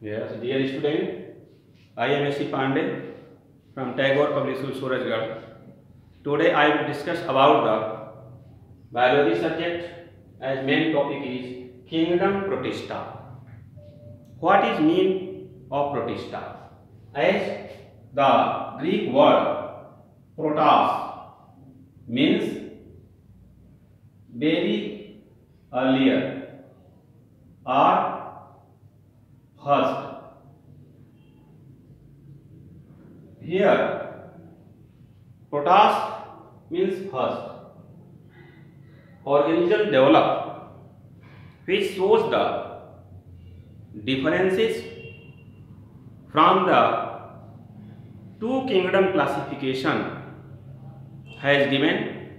Yes, dear student, I am S.C. Pandey from Tagore Public School, Surajgarh. Today I will discuss about the biology subject as main topic is Kingdom Protista. What is mean of Protista? As the Greek word protos means very earlier or first. Here, protos means first. Organism develop, which shows the differences from the two kingdom classification has given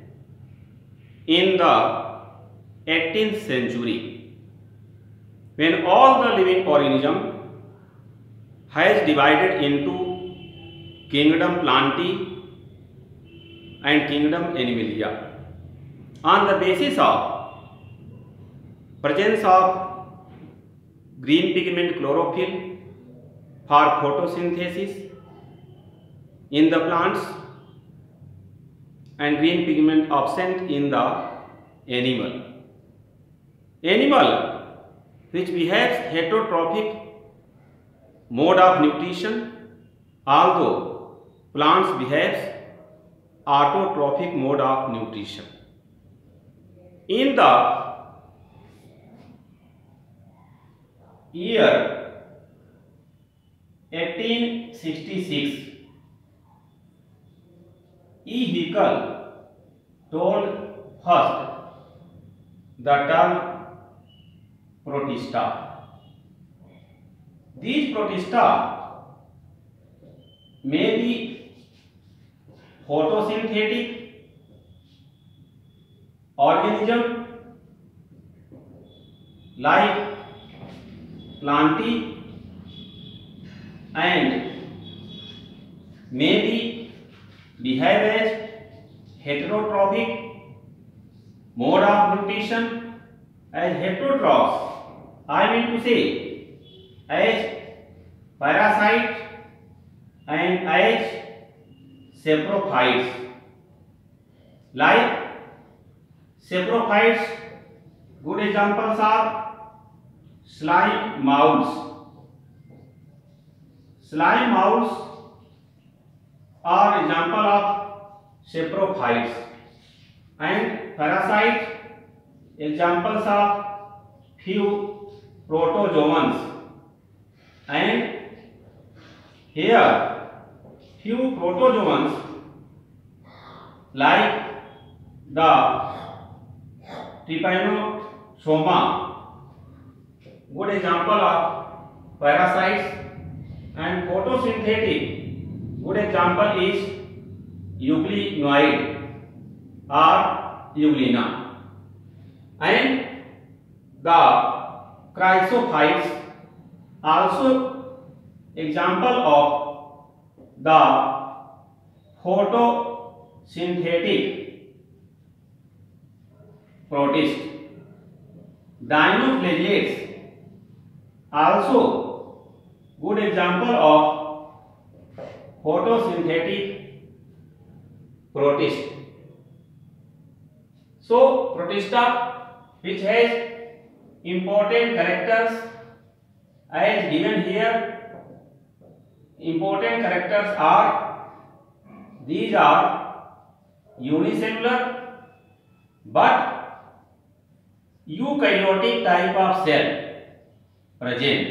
in the 18th century, when all the living organism has divided into kingdom Plantae and kingdom Animalia on the basis of presence of green pigment chlorophyll for photosynthesis in the plants and green pigment absent in the animal. Animal which behaves heterotrophic mode of nutrition, although plants behaves autotrophic mode of nutrition. In the year 1866, E. Haeckel told first the term Protista. These Protista may be photosynthetic organism like Plantae and may be behave as heterotrophic mode of nutrition. As heterotrophs, I mean to say as parasite and as saprophytes. Like saprophytes, good examples are slime molds. Slime molds are example of saprophytes, and parasites examples of few protozoans, and here few protozoans like the Trypanosoma, good example of parasites, and photosynthetic, good example is euglenoid or euglena, and the chrysophytes also example of the photosynthetic protist. Dinoflagellates also good example of photosynthetic protist. So Protista, which has important characters as given here, important characters are, these are unicellular but eukaryotic type of cell present.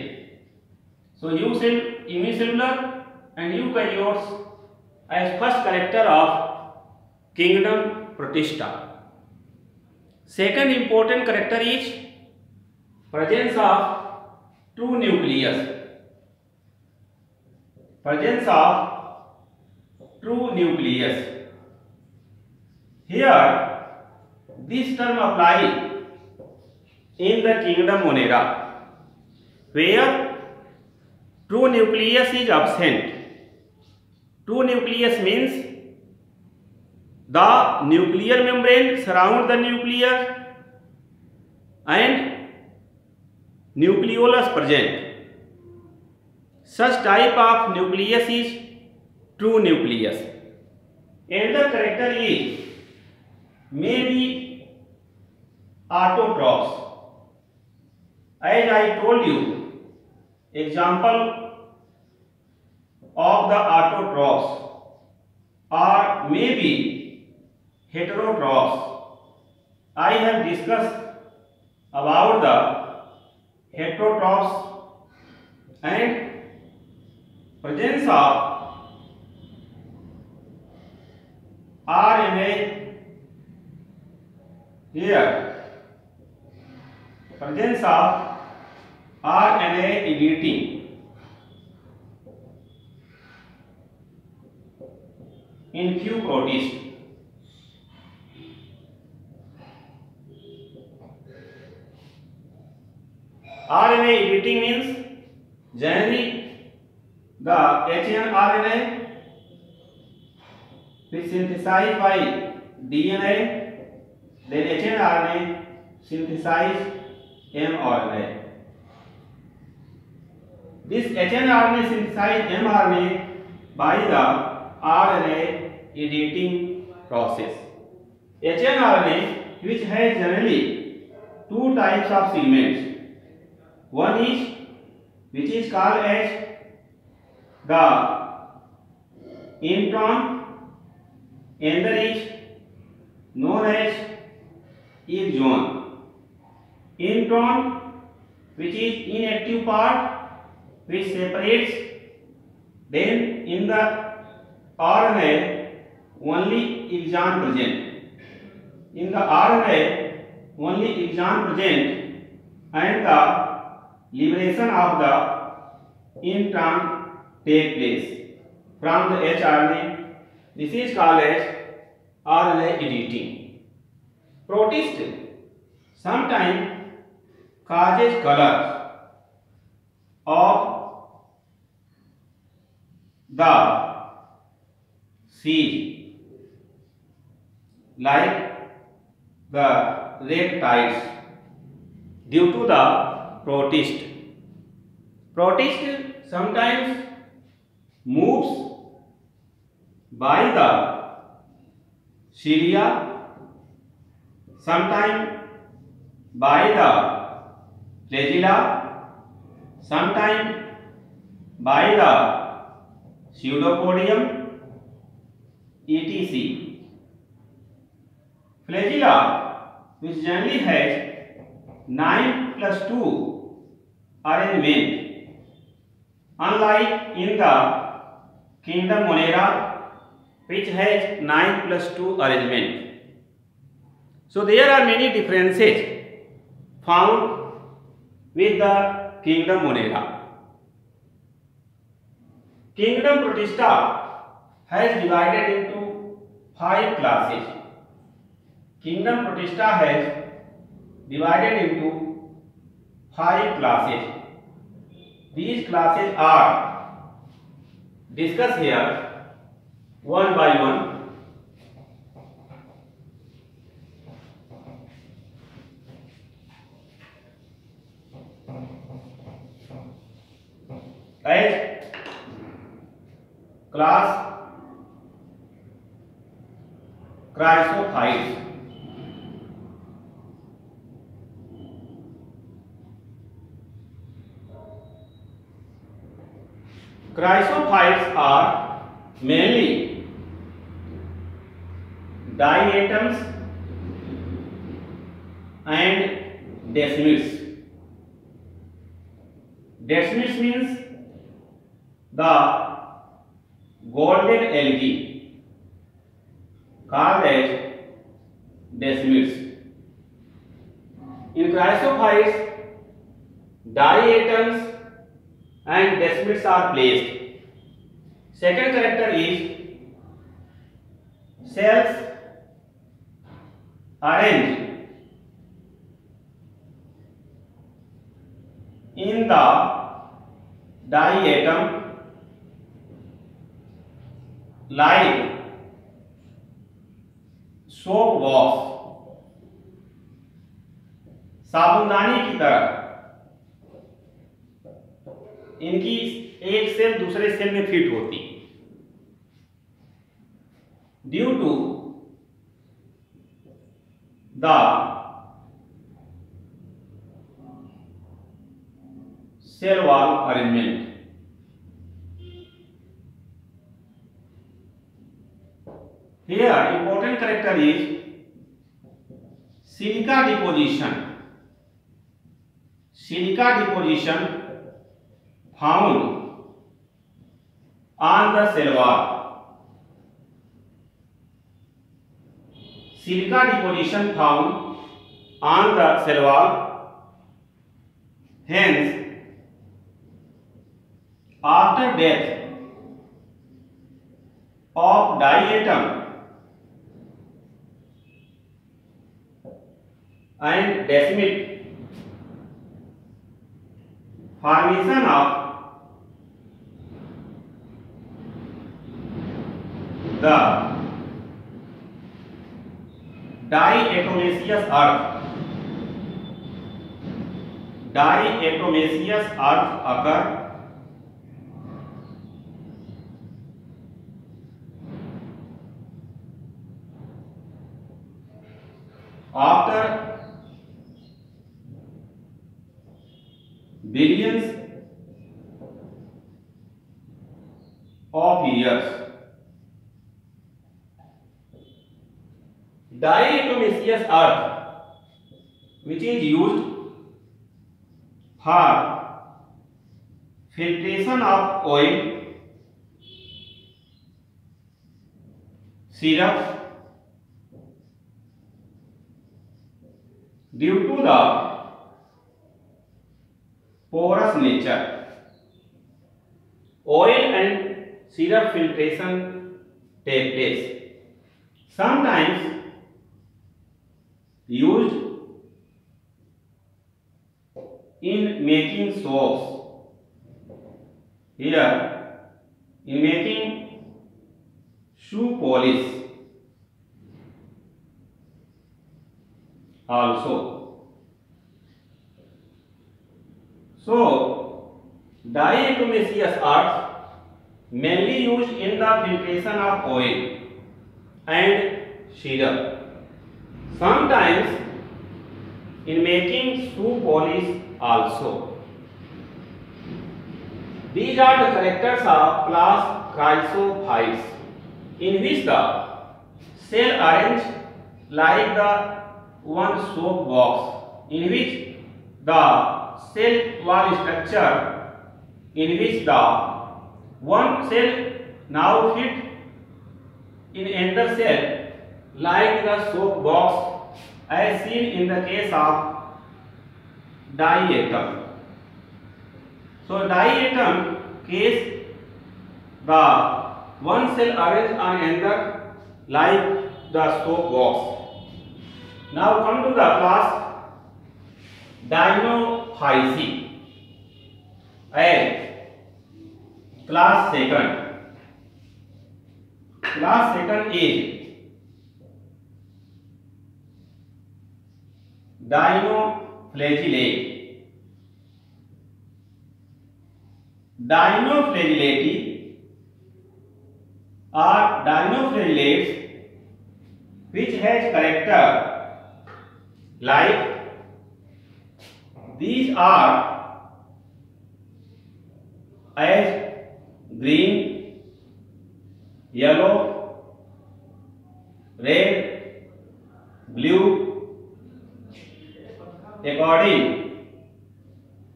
So unicellular and eukaryotes as first character of kingdom Protista. Second important character is presence of true nucleus. Presence of true nucleus. Here this term apply in the kingdom Monera, where true nucleus is absent. True nucleus means the nuclear membrane surround the nucleus and nucleolus present, Such type of nucleus is true nucleus. Another character is maybe autotrophs. As I told you, example of the autotrophs are maybe heterotrophs. I have discussed about the heterotrophs and presence of RNA here, presence of RNA editing in few protists. RNA editing means generally the hnRNA is synthesized by DNA, then hnRNA synthesize mRNA. This hnRNA synthesize mRNA by the RNA editing process. hnRNA, which has generally two types of segments. One is which is called as the intron, another is known as exon. Intron, which is inactive part, which separates, then in the RNA only exon present. In the RNA only exon present, and the liberation of the intron take place from the hRNA. This is called as RNA editing. Protist sometimes causes colors of the seed, like the red tides, due to the protist. Protist sometimes moves by the cilia, sometimes by the flagella, sometimes by the pseudopodium, etc. Flagella, which generally has 9+2 arrangement, unlike in the kingdom Monera, which has 9+2 arrangement. So there are many differences found with the kingdom Monera. Kingdom Protista has divided into 5 classes. Kingdom Protista has divided into 5 classes. These classes are discussed here one by one. As class chrysophytes. Chrysophytes are mainly diatoms and desmids. Desmids means the golden algae called as desmids. In chrysophytes, diatoms and desmids are placed. Second character is cells arranged in the diatom like soap box, साबुनदानी की तरह. इनकी एक cell दूसरे cell में fit होती। Due to the cell wall arrangement. Here important character is silica deposition. Silica deposition found on the cell wall. Silica deposition found on the cell wall. Hence, after death of diatom and decimate, formation of the diatomaceous earth occur after billions of years. Diatomaceous earth, which is used for filtration of oil, syrup, due to the porous nature. Oil and syrup filtration take place. Sometimes used in making soaps. Here, in making shoe polish also. So, diatomaceous earth mainly used in the filtration of oil and syrup. Sometimes in making shoe polish also. These are the characters of class chrysophytes, in which the cell arranged like the one soap box, in which the cell wall structure, in which the one cell now fit in another cell like the soap box, as seen in the case of diatom. So diatom case, the one cell arranged on another like the soap box. Now come to the class Dinophyceae and class second. Class second is Dinoflagellate. Dinoflagellate are dinoflagellates which has character like these are as green, yellow, red, blue according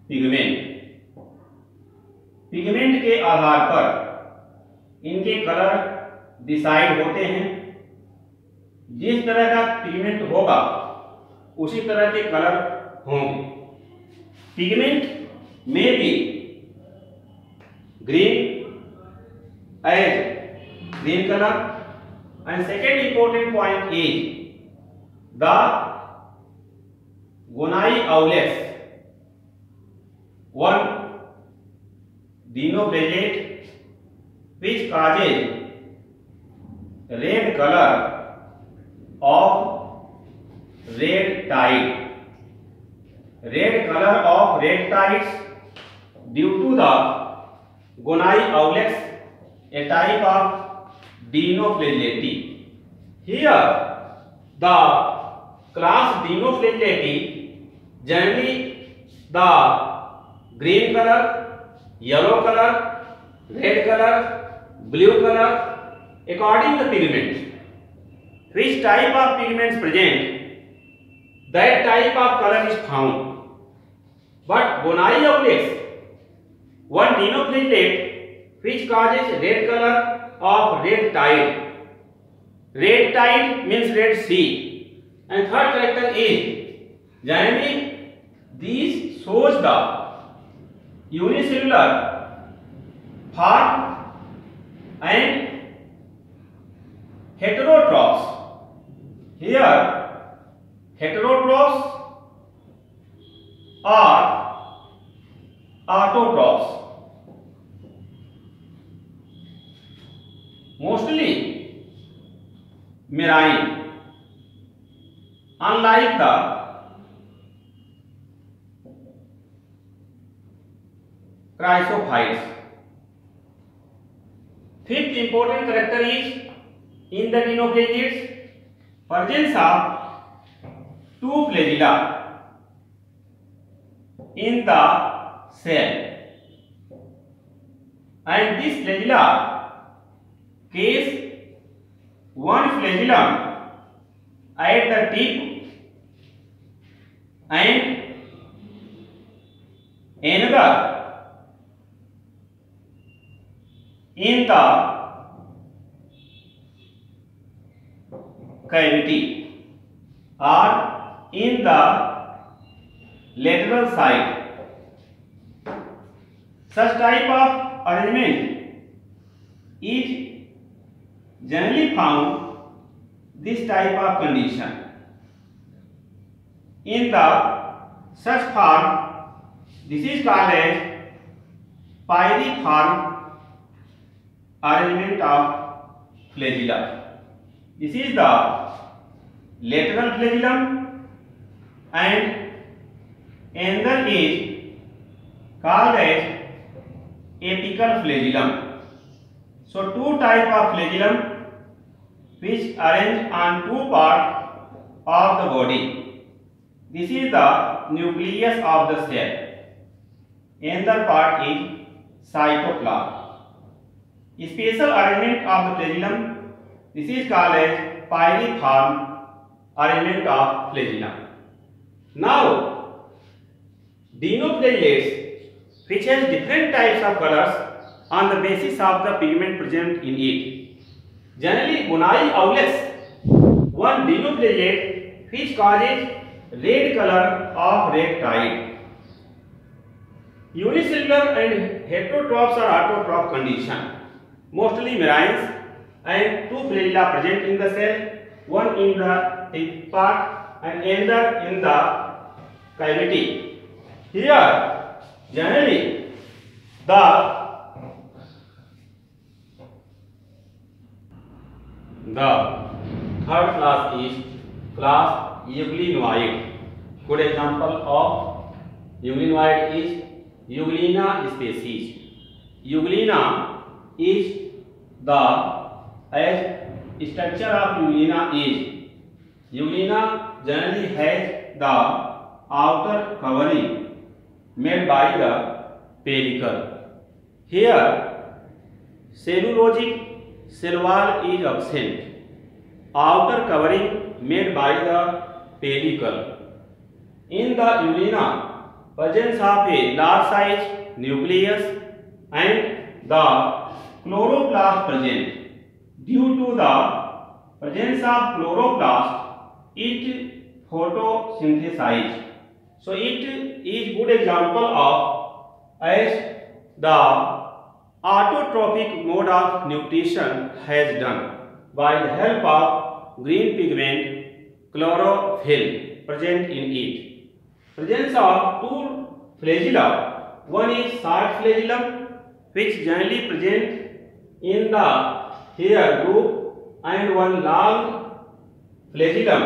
pigment. Pigment के आधार पर इनके colour decide होते हैं। जिस तरह का pigment होगा उसी तरह के कलर होंगे। पिगमेंट में भी green as green colour and second important point is the Gonyaulax one dinoflagellate which causes red color of red tide. Red color of red tides due to the Gonai Aulex, a type of Dinoflagellati. Here, the class Dinoflagellati generally the green color, yellow color, red color, blue color, according to pigment. Which type of pigments present, that type of color is found. But Gonai Aulex, one dinoflagellate which causes red color of red tide. Red tide means red sea. And third character is generally these shows the unicellular form and heterotrophs. Here heterotrophs are autotrophs. Mostly marine, unlike the chrysophytes. Fifth important character is in the dinoflagellates presence of two flagella in the cell, and this flagella case one flagellum at the tip and another in the cavity or in the lateral side. Such type of arrangement is generally found this type of condition. In the such form, this is called as pyriform arrangement of flagella. This is the lateral flagellum and another is called as apical flagellum. So two type of flagellum which arrange on two parts of the body. This is the nucleus of the cell. Another part is cytoplasm. Special arrangement of the flagellum, this is called as pyriform arrangement of flagellum. Now, dinoflagellates which has different types of colors on the basis of the pigment present in it. Generally, Gonai Aulex, one dinoflagellate which causes red color of red tide. Unicellular and heterotrophs are autotroph condition. Mostly marines, and two flagella present in the cell, one in the tip part and another in the cavity. Here, generally, the third class is class Euglenoid. Good example of Euglenoid is Euglena species. Euglena is the as structure of Euglena is Euglena generally has the outer covering made by the pellicle. Here cellulosic cell wall is absent. Outer covering made by the pellicle. In the Euglena, presence of a large size nucleus and the chloroplast present. Due to the presence of chloroplast, it photosynthesizes. So it is good example of as the autotrophic mode of nutrition has done by the help of green pigment chlorophyll present in it. Presence of two flagella, one is short flagellum which generally present in the hair group and one long flagellum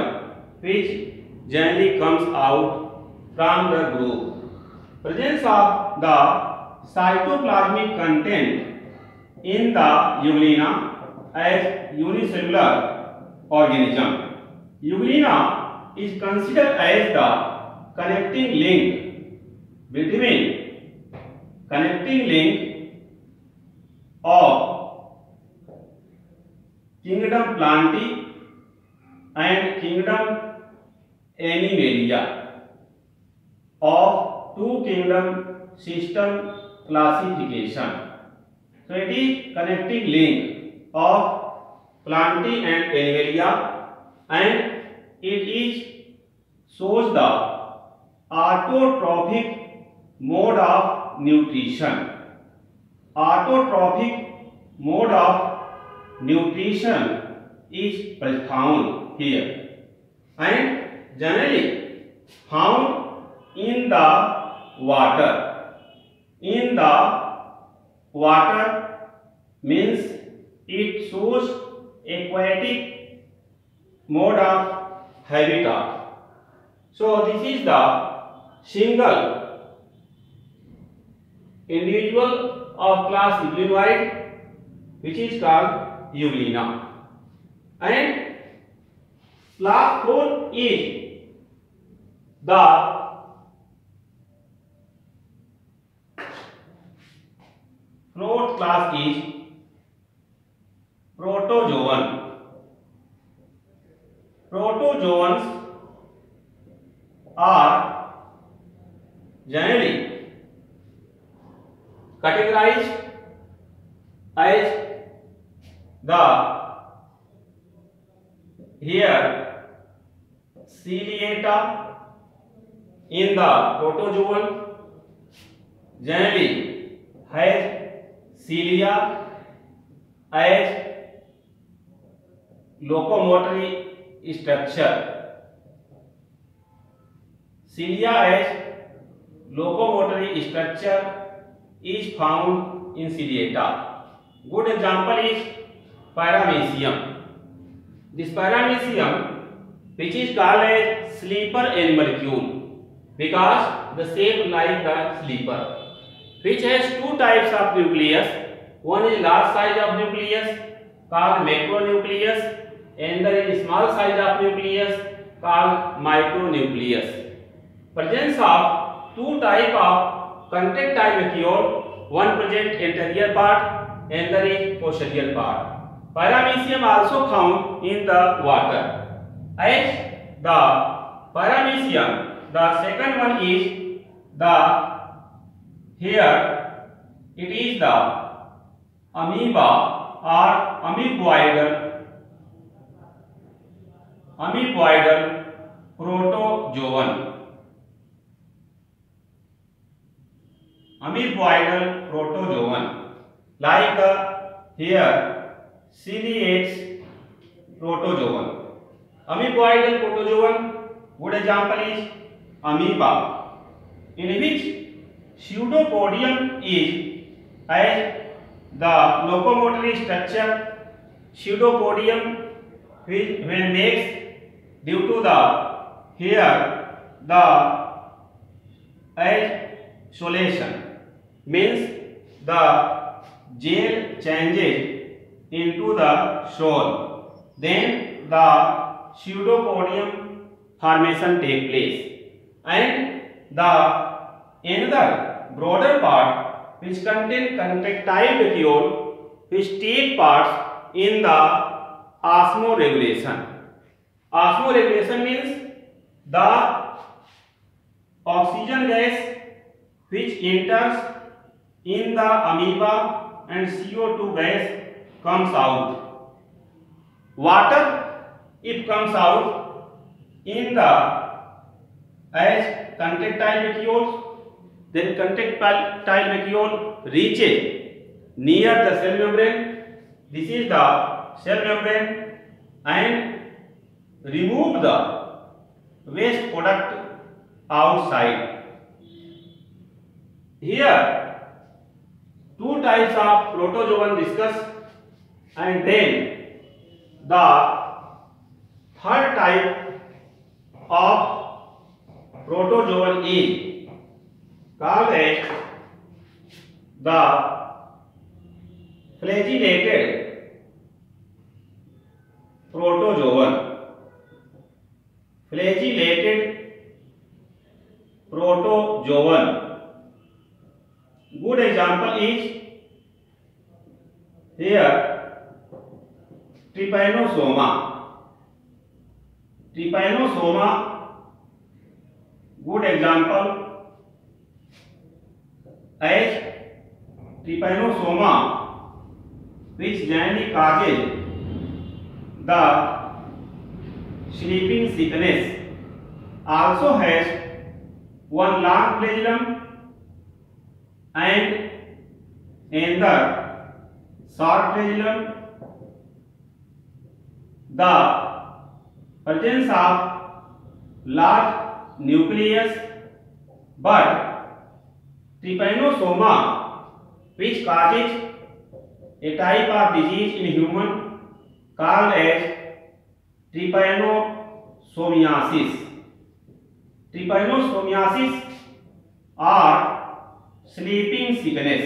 which generally comes out from the group. Presence of the cytoplasmic content in the Euglena as unicellular organism. Euglena is considered as the connecting link of kingdom Plantae and kingdom Animalia of two kingdom system classification. So it is connecting link of Plantae and Animalia, and it is shows the autotrophic mode of nutrition. Autotrophic mode of nutrition is found here and generally found in the water. In the water means it shows aquatic mode of habitat. So this is the single individual of class Euglenoid, which is called Euglena. And class 4 is the fourth class is Protozoan. Protozoans are generally categorized as the here ciliata in the protozoan generally has cilia as locomotory structure. Cilia as locomotory structure is found in ciliata. Good example is Paramecium. This Paramecium, which is called as sleeper animalcule because the shape like the sleeper, which has two types of nucleus. One is large size of nucleus called macronucleus, and there is small size of nucleus called micronucleus. Presence of two type of contractile vacuole, one present anterior part and there is posterior part. Paramecium also found in the water. As the Paramecium, the second one is the here it is the amoeba or amoeboidal protozoan. Amoeboidal protozoan, like the here ciliates protozoan. Amoeboidal protozoan, good example is amoeba, in which pseudopodium is as the locomotory structure. Pseudopodium when makes due to the here the isolation means the gel changes into the shell, then the pseudopodium formation take place, and the another broader part which contain contractile vacuole which take parts in the osmoregulation. Osmoregulation means the oxygen gas which enters in the amoeba and CO2 gas comes out. Water if comes out in the as contractile vacuoles, then contractile vacuole reaches near the cell membrane. This is the cell membrane and remove the waste product outside. Here two types of protozoan discussed, and then the third type of protozoan is called as the flagellated protozoan. Flagellated protozoan. Good example is here Trypanosoma. Trypanosoma, good example as Trypanosoma, which generally causes the sleeping sickness, also has one long flagellum and another short flagellum. The presence of large nucleus, but Trypanosoma, which causes a type of disease in human called as trypanosomiasis. Trypanosomiasis or sleeping sickness.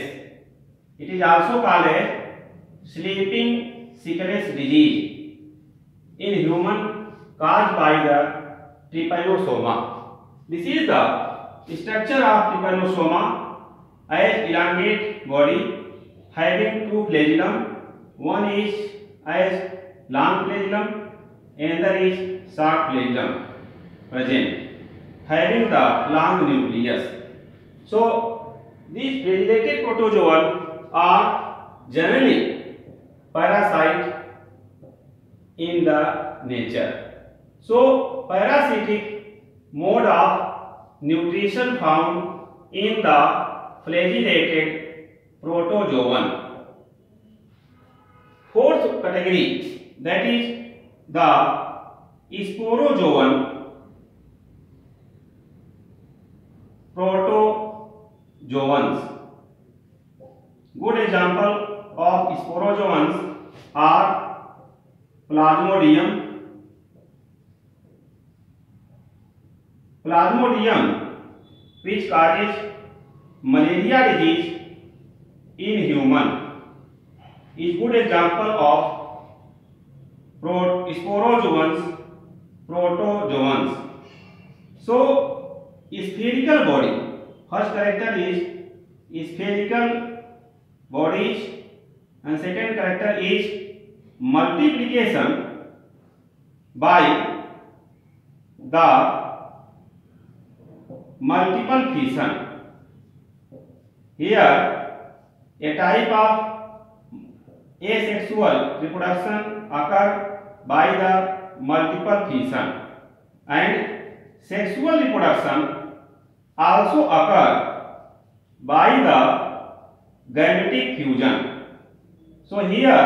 It is also called as sleeping sickness disease in human caused by the Trypanosoma. This is the structure of Trypanosoma as elongate body having two flagellum. One is as long flagellum, another is short flagellum present, having the long nucleus. So these flagellated protozoa are generally parasite in the nature. So parasitic mode of nutrition found in the flagellated protozoan. Fourth category, that is the sporozoan protozoans. Good example of sporozoans are Plasmodium. Plasmodium, which causes malaria disease in human, is good example of sporozoans, protozoans. So spherical body, first character is spherical bodies and second character is multiplication by the multiple fission. Here a type of asexual reproduction occur by the multiple fission, and sexual reproduction also occur by the gametic fusion. So here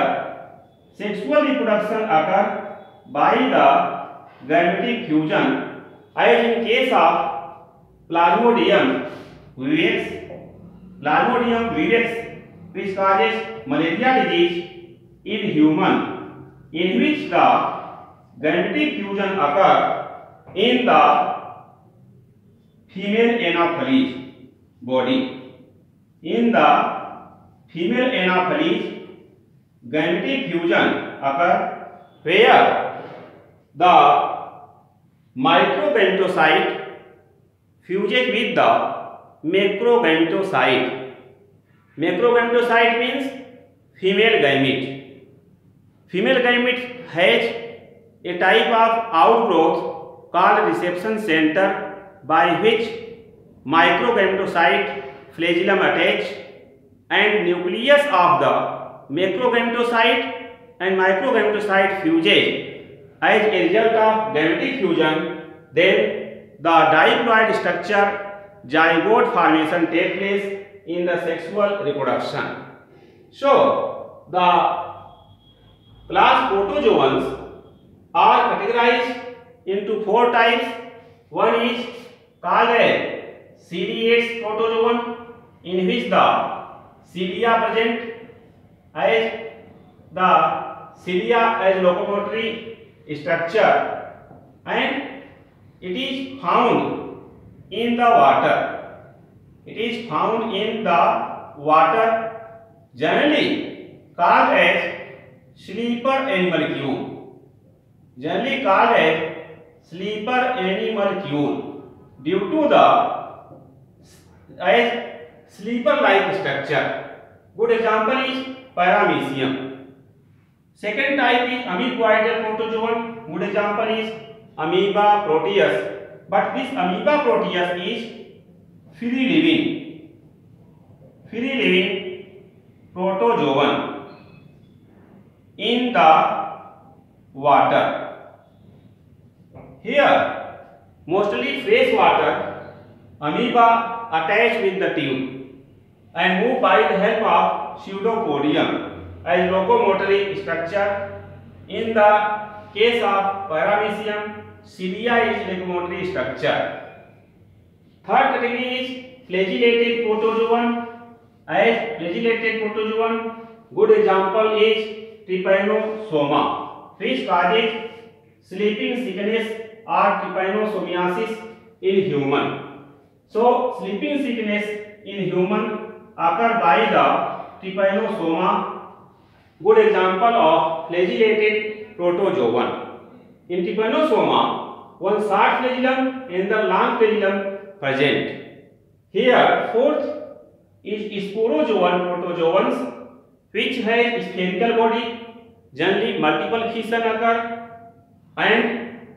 sexual reproduction occur by the gametic fusion, as in case of Plasmodium vivax. Plasmodium vivax, which causes malaria disease in human, in which the gametic fusion occur in the female anopheles body. In the female anopheles, gametic fusion occur where the microgametocyte fuses with the macrogametocyte. Macrogametocyte means female gamete. Female gamete has a type of outgrowth called reception center, by which microgametocyte flagellum attached and nucleus of the macrogametocyte and microgametocyte fuses. As a result of gametic fusion, then the diploid structure zygote formation takes place in the sexual reproduction. So the class protozoans are categorized into four types. One is called a ciliates protozoan, in which the cilia present, as the cilia as locomotory structure, and it is found in the water. It is found in the water generally called as sleeper animalcule. Generally called as sleeper animalcule due to the as sleeper-like structure. Good example is Paramecium. Second type is amoeboidal protozoan. Good example is Amoeba proteus. But this Amoeba proteus is free living protozoan in the water. Here mostly fresh water amoeba attach with the tube and move by the help of pseudopodium as locomotory structure. In the case of Paramecium, cilia is locomotory structure. Third category is flagellated protozoan. As flagellated protozoan, good example is Trypanosoma, which causes sleeping sickness or trypanosomiasis in human. So sleeping sickness in human occur by the trypanosoma. Good example of flagellated protozoan. In trypanosoma, one short flagellum and the long flagellum present. Here fourth is sporozoan protozoans, which has spherical body, generally multiple fission occur and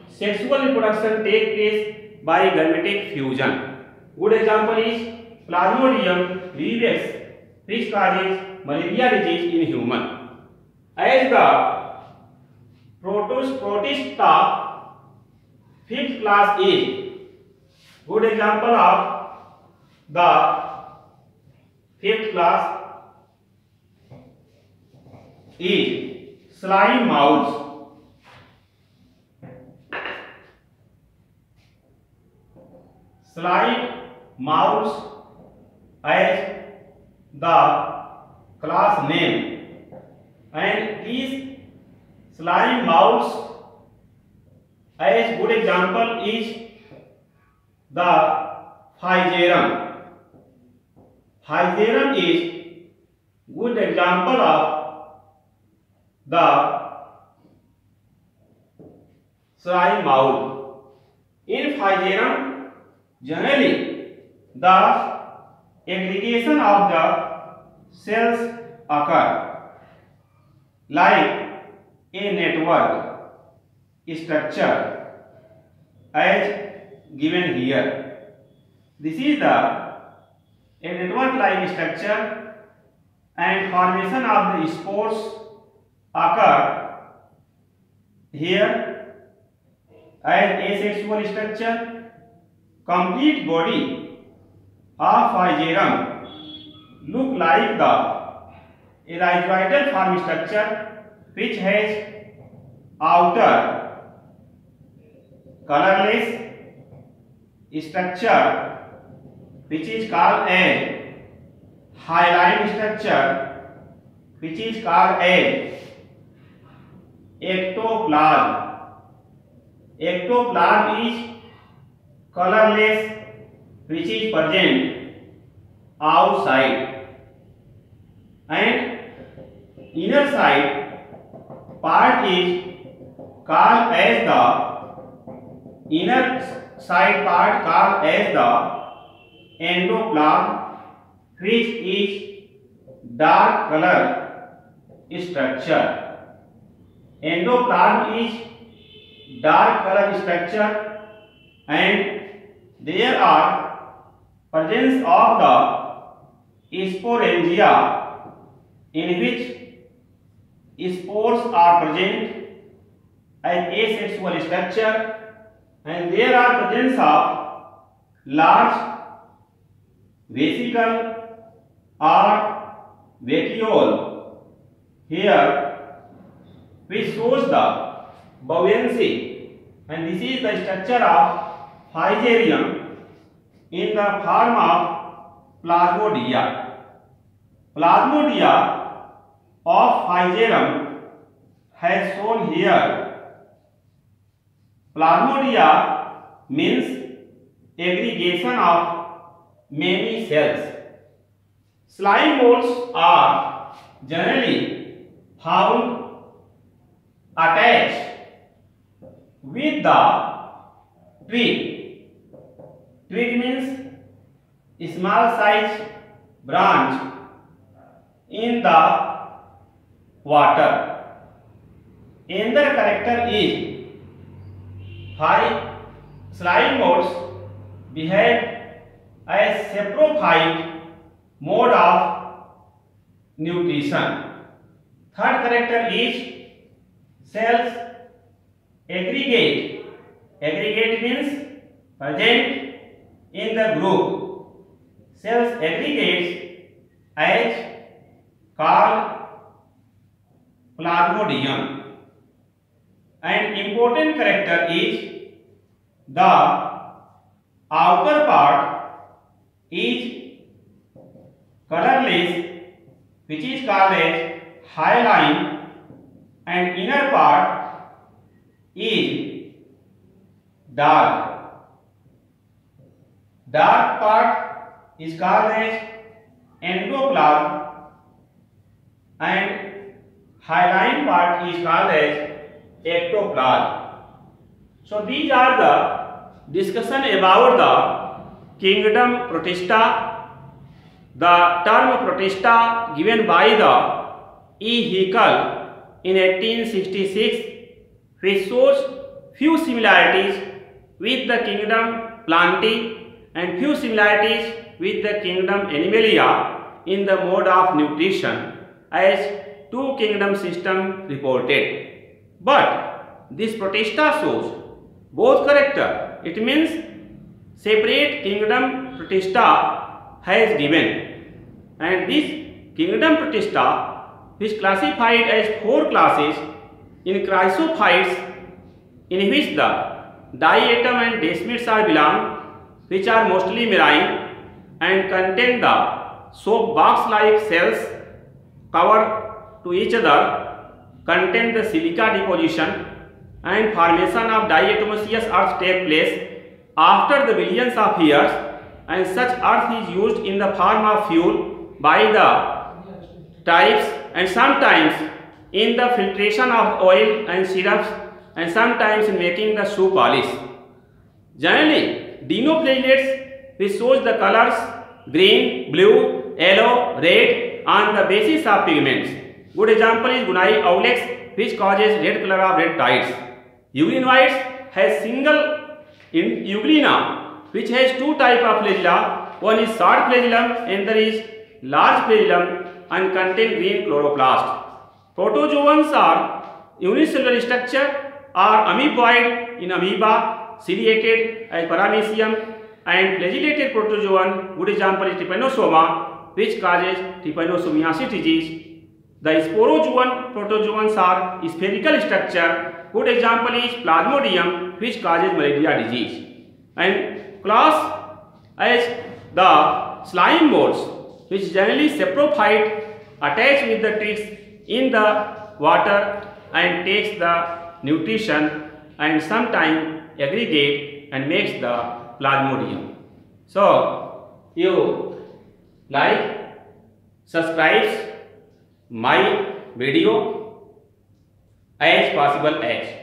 sexual reproduction take place by gametic fusion. Good example is Plasmodium vivax, which causes malaria disease in human. As the Protista fifth class is good example of the fifth class is slime mouse. Slime mouse as the class name, and these slime mouse as good example is the Physarum. Physarum is good example of the slime mouse. In Physarum, generally the aggregation of the cells occur like a network structure as given here. This is a network like structure, and formation of the spores occur here as asexual structure. Complete body of Physarum look like the elytroidal form structure, which has outer colorless structure, which is called as hyaline structure, which is called as ectoplasm. Ectoplasm is colorless, which is present outside, and inner side part is called as the inner side part called as the endoplasm, which is dark color structure. Endoplasm is dark color structure, and there are presence of the sporangia, in which spores are present as asexual structure, and there are presence of large vesicle or vacuole here, which shows the buoyancy, and this is the structure of Physarium in the form of Plasmodia. Plasmodia of Physarium has shown here. Plasmodia means aggregation of many cells. slime molds are generally found attached with the twig. Twig means small size branch in the water. Another character is slime molds behave as saprophyte mode of nutrition. Third character is cells aggregate. Aggregate means present in the group. Cells aggregates as called plasmodium. And important character is the outer part is colorless, which is called as hyaline, and inner part is dark. Dark part is called as endoplasm and hyaline part is called as ectoplasm. So these are the discussion about the kingdom Protista. The term Protista given by the E. Haeckel in 1866, which shows few similarities with the kingdom Plantae and few similarities with the kingdom Animalia in the mode of nutrition, as two kingdom system reported. But this Protista shows both character. It means separate kingdom Protista has given, and this kingdom Protista, which classified as 4 classes in chrysophytes, in which the diatom and desmids are belong, which are mostly marine and contain the soap box like cells covered to each other, contain the silica deposition, and formation of diatomaceous earth take place after the billions of years, and such earth is used in the form of fuel by the tribes, and sometimes in the filtration of oil and syrups, and sometimes in making the shoe polish. Generally, dinoflagellates, which shows the colors green, blue, yellow, red on the basis of pigments. Good example is Gunnii aulex, which causes red color of red tides. Euglenoids has single in Euglena, which has 2 types of flagella. One is short flagellum and there is large flagellum and contain green chloroplast. Protozoans are unicellular structure, are amoeboid in amoeba, ciliated as paramecium, and flagellated protozoan. Good example is trypanosoma, which causes trypanosomiasis disease. The sporozoan protozoans are spherical structure. Good example is Plasmodium, which causes malaria disease. And class as the slime molds, which generally saprophyte, attach with the twigs in the water and takes the nutrition and sometimes aggregate and makes the Plasmodium. So you like, subscribe my video as possible as.